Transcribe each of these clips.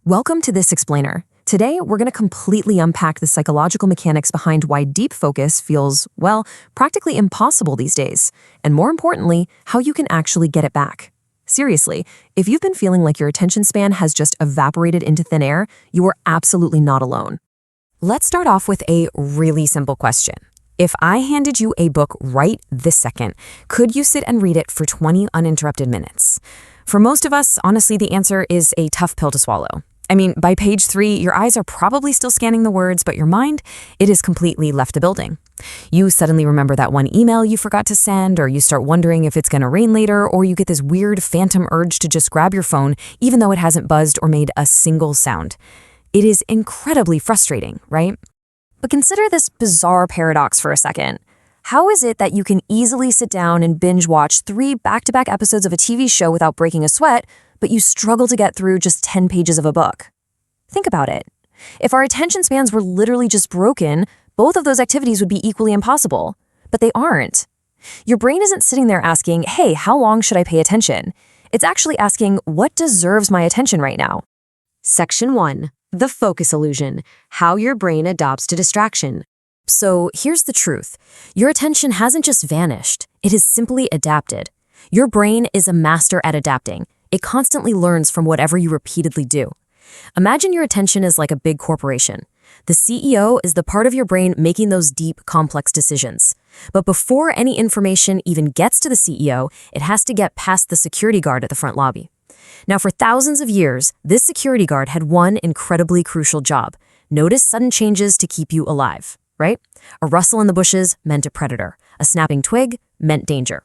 Welcome to This Explainer. Today, we're going to completely unpack the psychological mechanics behind why deep focus feels, well, practically impossible these days, and more importantly, how you can actually get it back. Seriously, if you've been feeling like your attention span has just evaporated into thin air, you are absolutely not alone. Let's start off with a really simple question. If I handed you a book right this second, could you sit and read it for 20 uninterrupted minutes? For most of us, honestly, the answer is a tough pill to swallow. I mean, by page 3, your eyes are probably still scanning the words, but your mind, it has completely left the building. You suddenly remember that one email you forgot to send, or you start wondering if it's going to rain later, or you get this weird phantom urge to just grab your phone, even though it hasn't buzzed or made a single sound. It is incredibly frustrating, right? But consider this bizarre paradox for a second. How is it that you can easily sit down and binge watch 3 back-to-back episodes of a TV show without breaking a sweat, but you struggle to get through just 10 pages of a book? Think about it. If our attention spans were literally just broken, both of those activities would be equally impossible. But they aren't. Your brain isn't sitting there asking, hey, how long should I pay attention? It's actually asking, what deserves my attention right now? Section 1. The focus illusion. How your brain adapts to distraction. So here's the truth. Your attention hasn't just vanished. It has simply adapted. Your brain is a master at adapting. It constantly learns from whatever you repeatedly do. Imagine your attention is like a big corporation. The CEO is the part of your brain making those deep, complex decisions. But before any information even gets to the CEO, it has to get past the security guard at the front lobby. Now, for thousands of years, this security guard had one incredibly crucial job: notice sudden changes to keep you alive, right? A rustle in the bushes meant a predator. A snapping twig meant danger.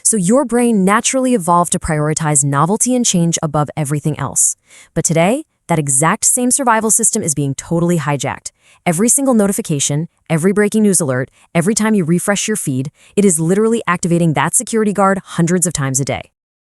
So your brain naturally evolved to prioritize novelty and change above everything else. But today, that exact same survival system is being totally hijacked. Every single notification, every breaking news alert, every time you refresh your feed, it is literally activating that security guard hundreds of times a day.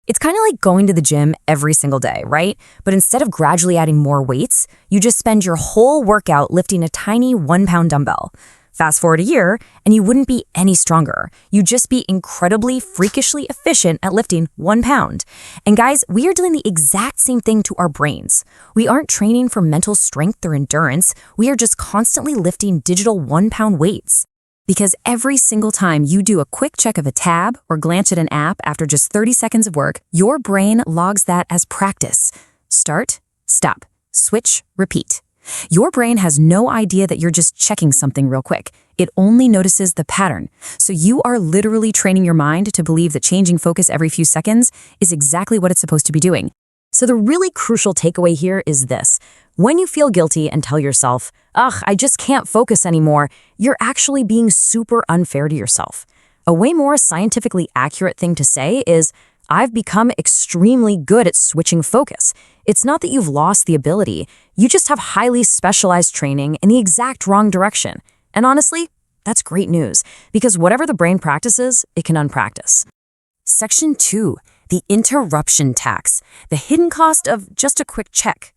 It's kind of like going to the gym every single day, right? But instead of gradually adding more weights, you just spend your whole workout lifting a tiny 1-pound dumbbell. Fast forward a year, and you wouldn't be any stronger. You'd just be incredibly, freakishly efficient at lifting 1 pound. And guys, we are doing the exact same thing to our brains. We aren't training for mental strength or endurance. We are just constantly lifting digital 1-pound weights. Because every single time you do a quick check of a tab or glance at an app after just 30 seconds of work, your brain logs that as practice. Start, stop, switch, repeat. Your brain has no idea that you're just checking something real quick. It only notices the pattern. So you are literally training your mind to believe that changing focus every few seconds is exactly what it's supposed to be doing. So the really crucial takeaway here is this. When you feel guilty and tell yourself, ugh, I just can't focus anymore, you're actually being super unfair to yourself. A way more scientifically accurate thing to say is, I've become extremely good at switching focus. It's not that you've lost the ability. You just have highly specialized training in the exact wrong direction. And honestly, that's great news, because whatever the brain practices, it can unpractice. Section 2, the interruption tax, the hidden cost of just a quick check.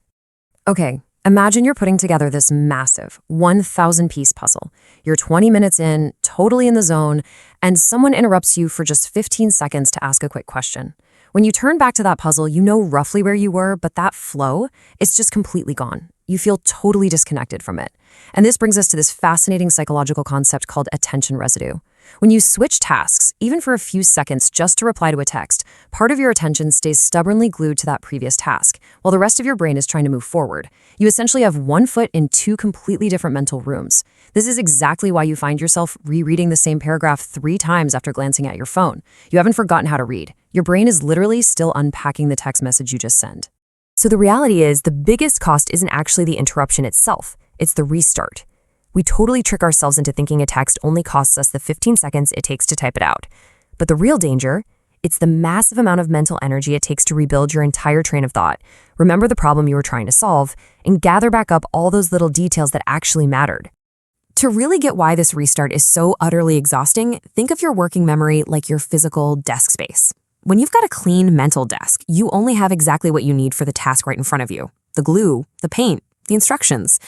Okay, imagine you're putting together this massive 1,000-piece puzzle. You're 20 minutes in, totally in the zone, and someone interrupts you for just 15 seconds to ask a quick question. When you turn back to that puzzle, you know roughly where you were, but that flow is just completely gone. You feel totally disconnected from it. And this brings us to this fascinating psychological concept called attention residue. When you switch tasks, even for a few seconds just to reply to a text, part of your attention stays stubbornly glued to that previous task, while the rest of your brain is trying to move forward. You essentially have one foot in 2 completely different mental rooms. This is exactly why you find yourself rereading the same paragraph 3 times after glancing at your phone. You haven't forgotten how to read. Your brain is literally still unpacking the text message you just sent. So the reality is, the biggest cost isn't actually the interruption itself, it's the restart. We totally trick ourselves into thinking a text only costs us the 15 seconds it takes to type it out. But the real danger, it's the massive amount of mental energy it takes to rebuild your entire train of thought, remember the problem you were trying to solve, and gather back up all those little details that actually mattered. To really get why this restart is so utterly exhausting, think of your working memory like your physical desk space. When you've got a clean mental desk, you only have exactly what you need for the task right in front of you: the glue, the paint, the instructions.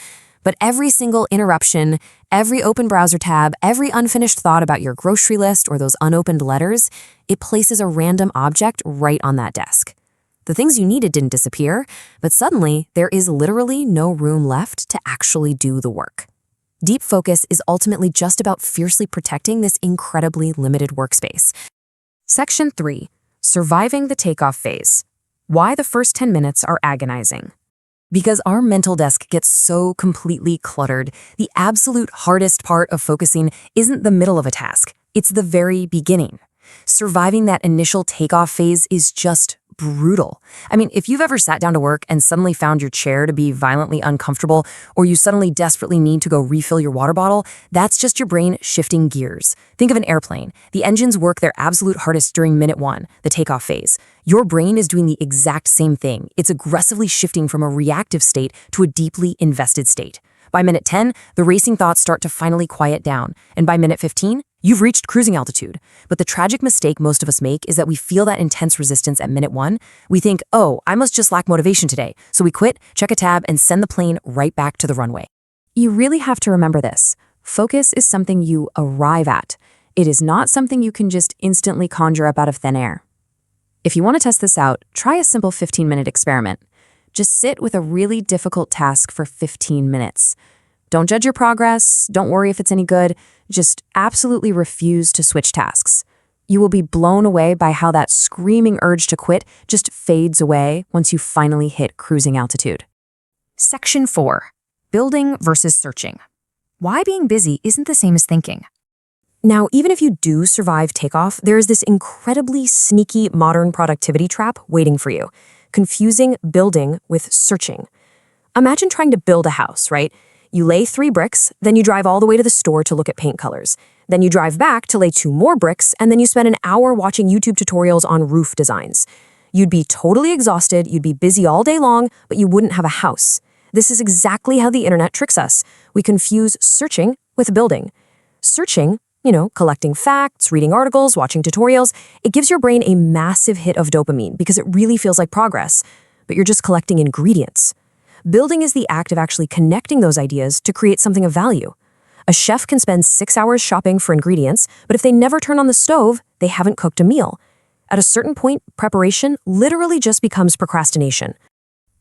But every single interruption, every open browser tab, every unfinished thought about your grocery list or those unopened letters, it places a random object right on that desk. The things you needed didn't disappear, but suddenly there is literally no room left to actually do the work. Deep focus is ultimately just about fiercely protecting this incredibly limited workspace. Section 3. Surviving the takeoff phase. Why the first 10 minutes are agonizing. Because our mental desk gets so completely cluttered, the absolute hardest part of focusing isn't the middle of a task, it's the very beginning. Surviving that initial takeoff phase is just brutal. I mean, if you've ever sat down to work and suddenly found your chair to be violently uncomfortable, or you suddenly desperately need to go refill your water bottle, that's just your brain shifting gears. Think of an airplane. The engines work their absolute hardest during minute 1, the takeoff phase. Your brain is doing the exact same thing. It's aggressively shifting from a reactive state to a deeply invested state. By minute 10, the racing thoughts start to finally quiet down, and by minute 15, you've reached cruising altitude. But the tragic mistake most of us make is that we feel that intense resistance at minute 1. We think, oh, I must just lack motivation today. So we quit, check a tab, and send the plane right back to the runway. You really have to remember this. Focus is something you arrive at. It is not something you can just instantly conjure up out of thin air. If you want to test this out, try a simple 15-minute experiment. Just sit with a really difficult task for 15 minutes. Don't judge your progress. Don't worry if it's any good. Just absolutely refuse to switch tasks. You will be blown away by how that screaming urge to quit just fades away once you finally hit cruising altitude. Section 4. Building versus searching. Why being busy isn't the same as thinking. Now, even if you do survive takeoff, there is this incredibly sneaky modern productivity trap waiting for you. Confusing building with searching. Imagine trying to build a house, right? You lay 3 bricks, then you drive all the way to the store to look at paint colors. Then you drive back to lay 2 more bricks, and then you spend an hour watching YouTube tutorials on roof designs. You'd be totally exhausted, you'd be busy all day long, but you wouldn't have a house. This is exactly how the internet tricks us. We confuse searching with building. Searching, collecting facts, reading articles, watching tutorials, it gives your brain a massive hit of dopamine because it really feels like progress, but you're just collecting ingredients. Building is the act of actually connecting those ideas to create something of value. A chef can spend 6 hours shopping for ingredients, but if they never turn on the stove, they haven't cooked a meal. At a certain point, preparation literally just becomes procrastination.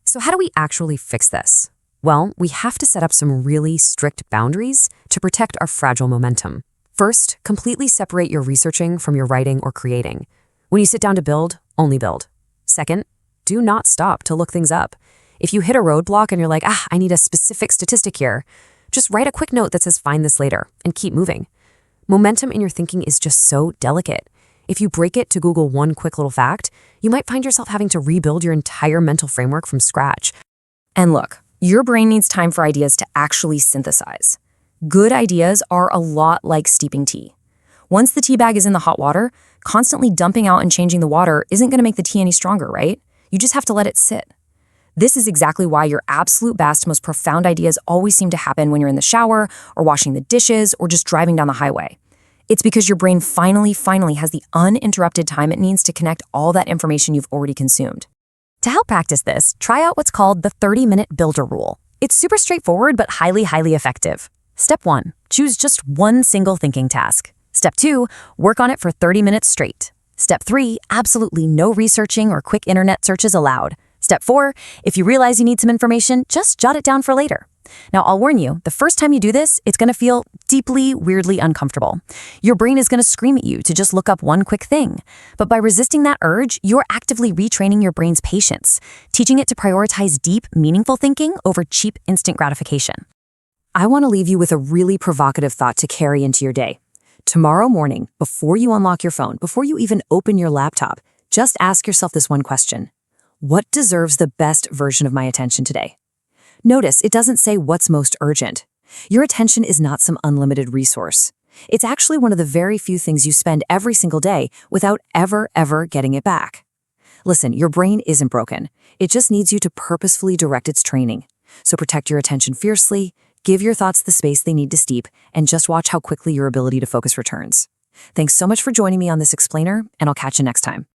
So how do we actually fix this? Well, we have to set up some really strict boundaries to protect our fragile momentum. First, completely separate your researching from your writing or creating. When you sit down to build, only build. Second, do not stop to look things up. If you hit a roadblock and you're like, I need a specific statistic here, just write a quick note that says find this later and keep moving. Momentum in your thinking is just so delicate. If you break it to Google one quick little fact, you might find yourself having to rebuild your entire mental framework from scratch. And look, your brain needs time for ideas to actually synthesize. Good ideas are a lot like steeping tea. Once the tea bag is in the hot water, constantly dumping out and changing the water isn't going to make the tea any stronger, right? You just have to let it sit. This is exactly why your absolute best, most profound ideas always seem to happen when you're in the shower or washing the dishes or just driving down the highway. It's because your brain finally has the uninterrupted time it needs to connect all that information you've already consumed. To help practice this, try out what's called the 30-minute builder rule. It's super straightforward but highly effective. Step 1, choose just one single thinking task. Step 2, work on it for 30 minutes straight. Step 3, absolutely no researching or quick internet searches allowed. Step 4, if you realize you need some information, just jot it down for later. Now, I'll warn you, the first time you do this, it's going to feel deeply, weirdly uncomfortable. Your brain is going to scream at you to just look up one quick thing. But by resisting that urge, you're actively retraining your brain's patience, teaching it to prioritize deep, meaningful thinking over cheap, instant gratification. I want to leave you with a really provocative thought to carry into your day. Tomorrow morning, before you unlock your phone, before you even open your laptop, just ask yourself this one question. What deserves the best version of my attention today? Notice it doesn't say what's most urgent. Your attention is not some unlimited resource. It's actually one of the very few things you spend every single day without ever getting it back. Listen, your brain isn't broken. It just needs you to purposefully direct its training. So protect your attention fiercely, give your thoughts the space they need to steep, and just watch how quickly your ability to focus returns. Thanks so much for joining me on this explainer, and I'll catch you next time.